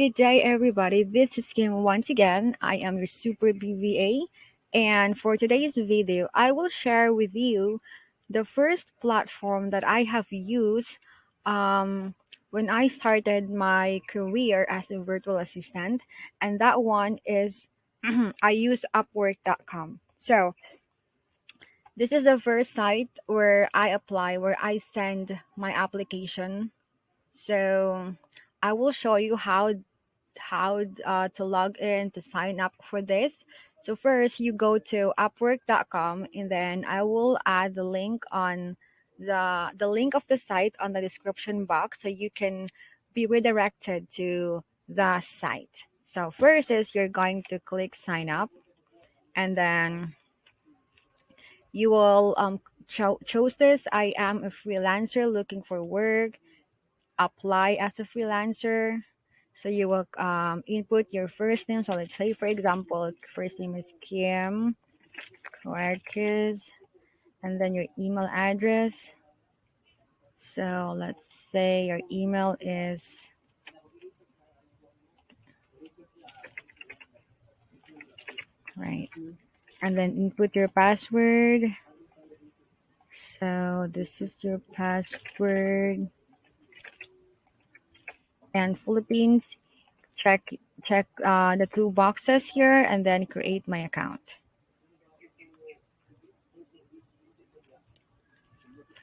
good day, everybody. This is Kim once again. I am your super BVA, and for today's video, I will share with you the first platform that I have used um, when I started my career as a virtual assistant, and that one is I use Upwork.com. So, this is the first site where I apply, where I send my application. So, I will show you how to log in to sign up for this. So first you go to upwork.com and then I will add the link on the link of the site on the description box so you can be redirected to the site. So first is you're going to click sign up and then you will choose this. I am a freelancer looking for work. Apply as a freelancer. So you will input your first name. So let's say, for example, first name is Kim Marquez, and then your email address. So let's say your email is right, and then input your password. So this is your password. And Philippines, check the two boxes here, and then create my account.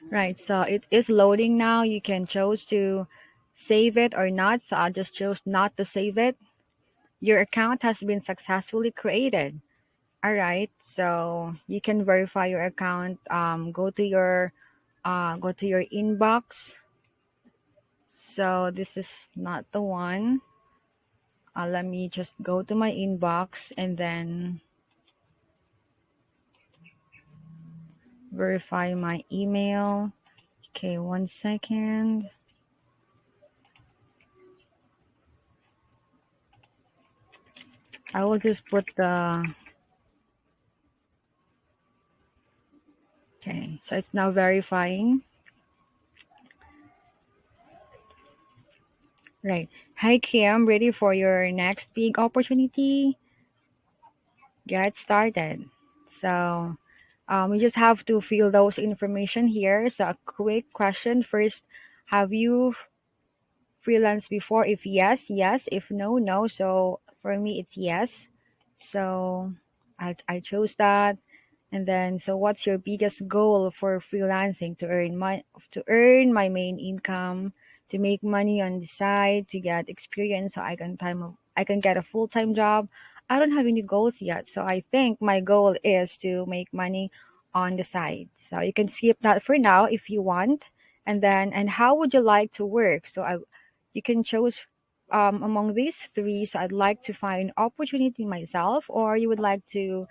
Right, so it is loading now. You can choose to save it or not. So I just chose not to save it. Your account has been successfully created. All right, so you can verify your account. Go to your inbox. So this is not the one. Let me just go to my inbox and then verify my email. Okay, 1 second. I will just put the okay, so it's now verifying. Right. Hi Kim, ready for your next big opportunity? Get started. So we just have to fill those information here. So a quick question first. Have you freelanced before? If yes, yes. If no, no. So for me it's yes. So I chose that. And then so what's your biggest goal for freelancing? To earn my main income, to make money on the side, to get experience so I can get a full-time job. I don't have any goals yet. So I think my goal is to make money on the side. So you can skip that for now if you want. And how would you like to work? You can choose among these three. So I'd like to find opportunity myself, or you would like to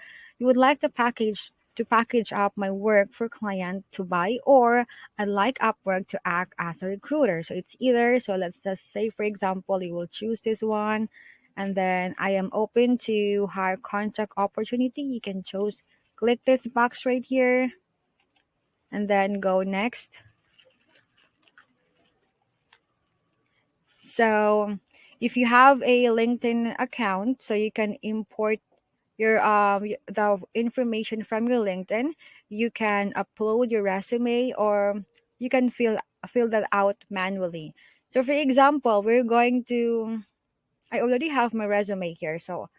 package up my work for client to buy, or I'd like Upwork to act as a recruiter. So it's either. So let's just say, for example, you will choose this one, and then I am open to hire contract opportunity. You can choose, click this box right here, and then go next. So if you have a LinkedIn account, so you can import the information from your LinkedIn. You can upload your resume, or you can fill that out manually. So for example, I already have my resume here. So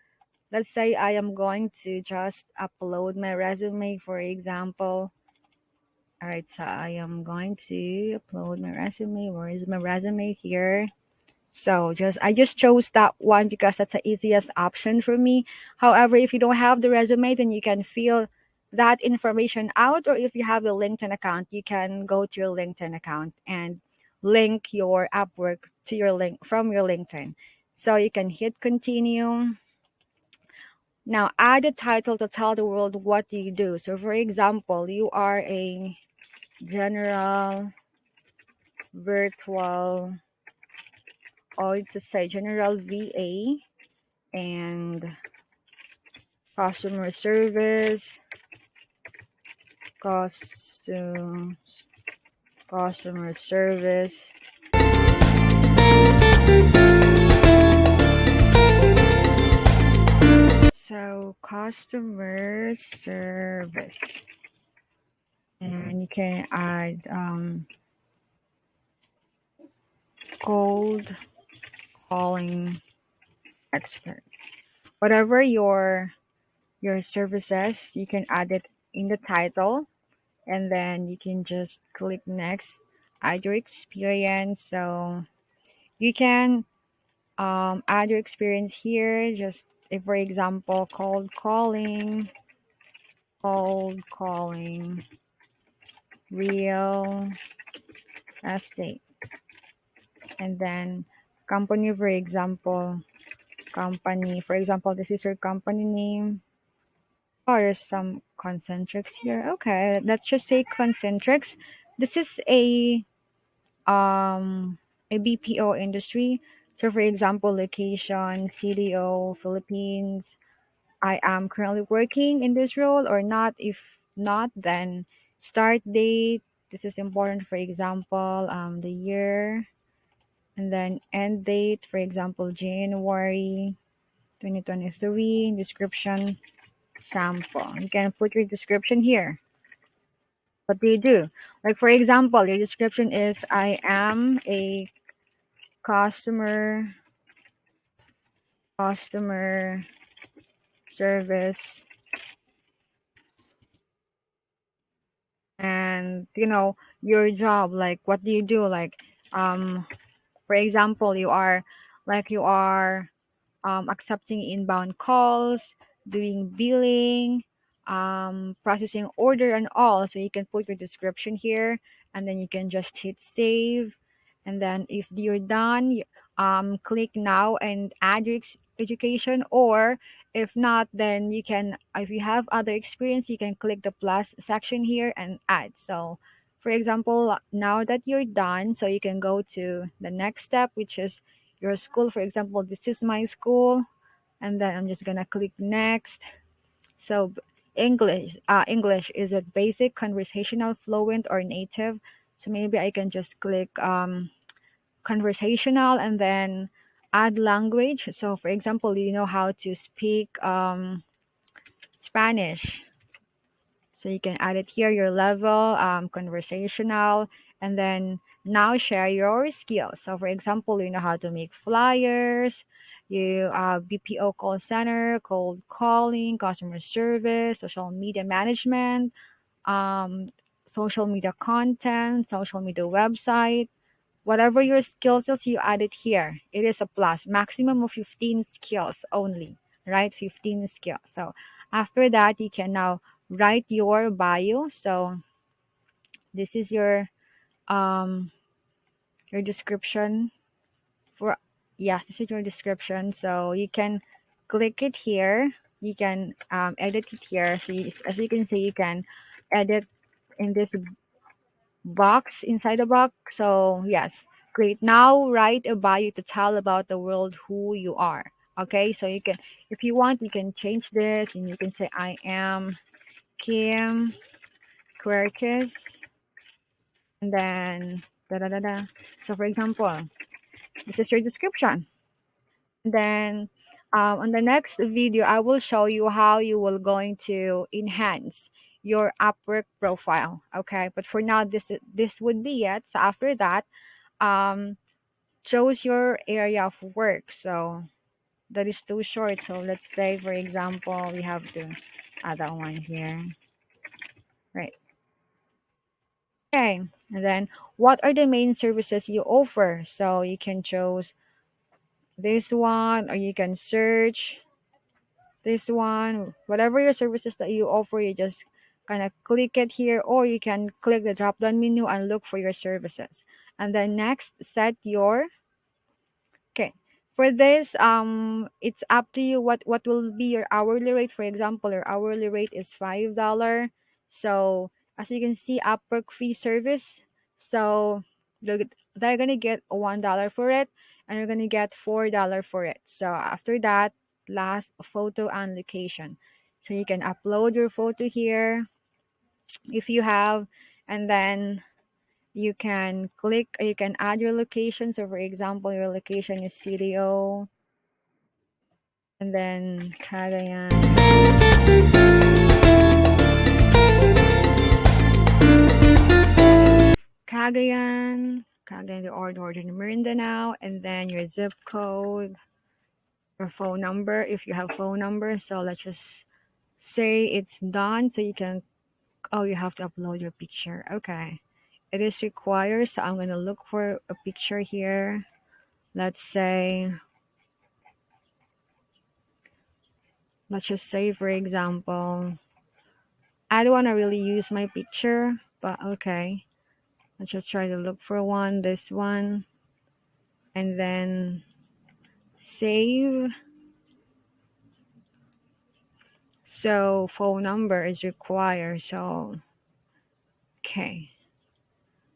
let's say I am going to just upload my resume, for example. All right, so I am going to upload my resume. Where is my resume here? So I just chose that one because that's the easiest option for me. However, if you don't have the resume, then you can fill that information out, or if you have a LinkedIn account, you can go to your LinkedIn account and link your Upwork to your link from your LinkedIn. So you can hit continue. Now add a title to tell the world what do you do. So for example, you are a general virtual, or to say general VA and customer service, customer service So customer service, and you can add cold calling expert. Whatever your services, you can add it in the title, and then you can just click next, add your experience. So you can add your experience here. Just if, for example, cold calling, real estate, and then company, for example, this is your company name. Oh, there's some concentrics here. Okay, let's just say concentrics. This is um a BPO industry. So for example, location, CDO, Philippines. I am currently working in this role or not. If not, then start date. This is important. For example, the year, and then end date. For example, January 2023. Description, sample. You can put your description here. What do you do? Like for example, your description is I am a customer customer service, and your job, like what do you do, like um for example, you are accepting inbound calls, doing billing, processing order and all. So you can put your description here, and then you can just hit save. And then if you're done, click now and add your education. Or if not, then you can, if you have other experience, you can click the plus section here and add. So for example, now that you're done, so you can go to the next step, which is your school. For example, this is my school, and then I'm just gonna click next. So English, is it basic, conversational, fluent, or native? So maybe I can just click conversational, and then add language. So for example, you know how to speak Spanish, so you can add it here, your level, conversational, and then now share your skills. So for example, you know how to make flyers, you BPO call center, cold calling, customer service, social media management, um, social media content, social media website. Whatever your skills is, you add it here. It is a plus. Maximum of 15 skills only, right? 15 skills. So after that, you can now write your bio. So this is your description for, yeah, this is your description. So you can click it here. You can edit it here. So as you can see, you can edit in this box, inside the box. So yes, great. Now write a bio to tell about the world who you are. Okay, so you can, if you want, you can change this, and you can say I am Kim Quercus, and then da da da da. So for example, this is your description. And then on the next video, I will show you how you will going to enhance your Upwork profile. Okay, but for now, this would be it. So after that, um, chose your area of work. So that is too short. So let's say, for example, we have to add that one here. Right. Okay. And then what are the main services you offer? So you can choose this one, or you can search this one. Whatever your services that you offer, you just kind of click it here, or you can click the drop down menu and look for your services. And then next, set your. Okay. For this, it's up to you what will be your hourly rate. For example, your hourly rate is $5. So as you can see, Upwork free service. So they're gonna get $1 for it, and you're gonna get $4 for it. So after that, last, photo and location. So you can upload your photo here if you have, and then you can click, you can add your location. So for example, your location is CDO. and then Cagayan, the order in Mindanao, and then your zip code, your phone number if you have phone number. So let's just say it's done. So you can, oh, you have to upload your picture. Okay. It is required. So I'm going to look for a picture here. Let's say, let's just say, for example, I don't want to really use my picture, but okay. Let's just try to look for one, this one, and then save. So phone number is required. So, okay.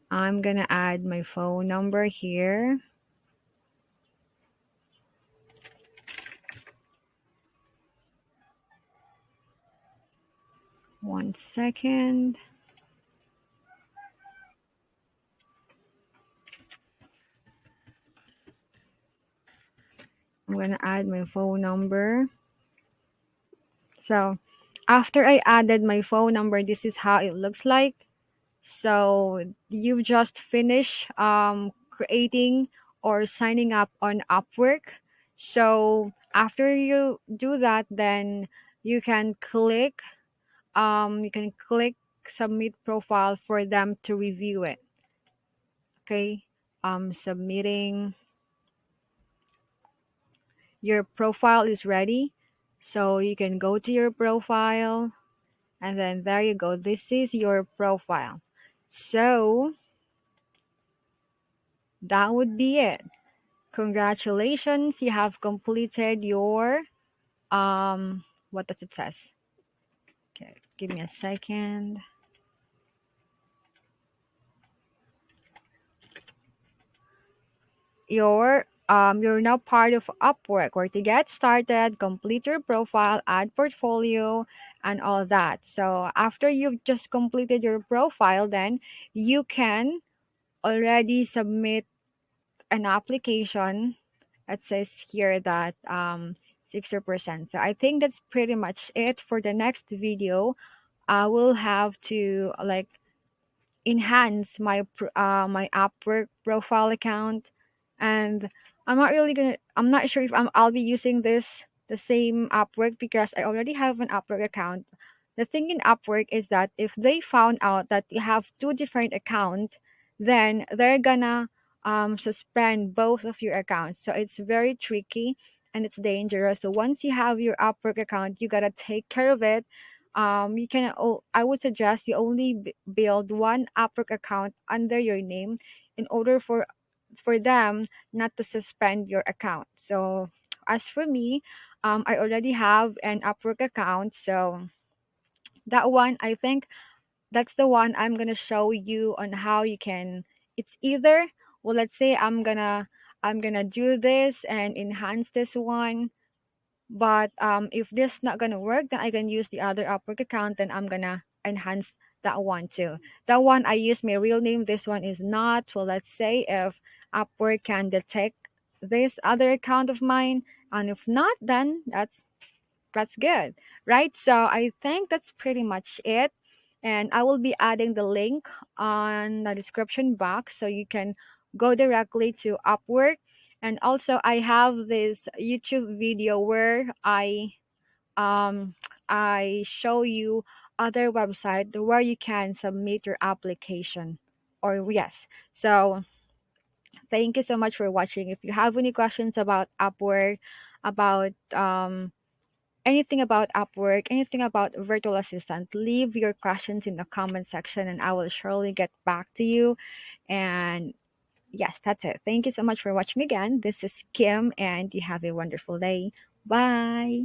I'm going to add my phone number here. One second. I'm going to add my phone number. So after I added my phone number, this is how it looks like. So you've just finished creating or signing up on Upwork. So after you do that, then you can click submit profile for them to review it. Okay, submitting your profile is ready. So you can go to your profile, and then there you go. This is your profile. So that would be it. Congratulations, you have completed your what does it says? Okay, give me a second. You're now part of Upwork, where to get started, complete your profile, add portfolio, and all that. So after you've just completed your profile, then you can already submit an application. It says here that 60%. So I think that's pretty much it for the next video. I will have to like enhance my Upwork profile account, and I'm not sure if I'll be using the same Upwork because I already have an Upwork account. The thing in Upwork is that if they found out that you have two different accounts, then they're gonna suspend both of your accounts. So it's very tricky and it's dangerous. So once you have your Upwork account, you gotta take care of it. I would suggest you only build one Upwork account under your name in order for them not to suspend your account. So as for me, I already have an Upwork account, so that one, I think that's the one I'm gonna show you on how you can. It's either, well, let's say I'm gonna do this and enhance this one, but if this not gonna work, then I can use the other Upwork account. Then I'm gonna enhance that one too. That one I use my real name. This one is not. Well, let's say if Upwork can detect this other account of mine, and if not, then that's good, right? So I think that's pretty much it. And I will be adding the link on the description box so you can go directly to Upwork. And also, I have this YouTube video where um, I show you other website where you can submit your application. Or yes, so thank you so much for watching. If you have any questions about Upwork, about anything about Upwork, anything about virtual assistant, leave your questions in the comment section and I will surely get back to you. And yes, that's it. Thank you so much for watching again. This is Kim and you have a wonderful day. Bye.